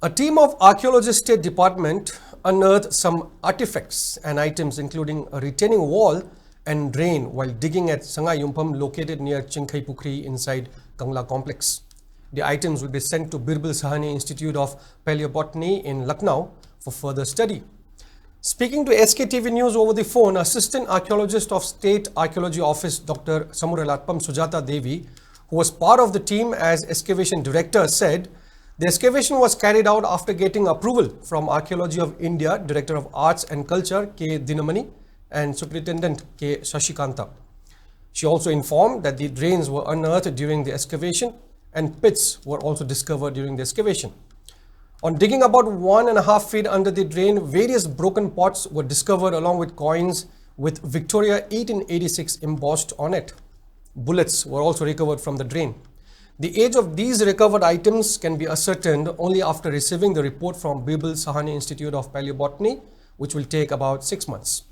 A team of Archaeology State Department unearthed some artifacts and items including a retaining wall and drain while digging at Sangai Yumpham located near Chinkhai Pukri inside Kangla complex. The items will be sent to Birbal Sahani Institute of Paleobotany in Lucknow for further study. Speaking to SKTV News over the phone, Assistant Archaeologist of State Archaeology Office Dr. Samuralatpam Sujata Devi, who was part of the team as excavation director, said the excavation was carried out after getting approval from Archaeology of India, Director of Arts and Culture K. Dinamani and Superintendent K. Shashikanta. She also informed that the drains were unearthed during the excavation and pits were also discovered during the excavation. On digging about 1.5 feet under the drain, various broken pots were discovered along with coins with Victoria 1886 embossed on it. Bullets were also recovered from the drain. The age of these recovered items can be ascertained only after receiving the report from Birbal Sahani Institute of Paleobotany, which will take about 6 months.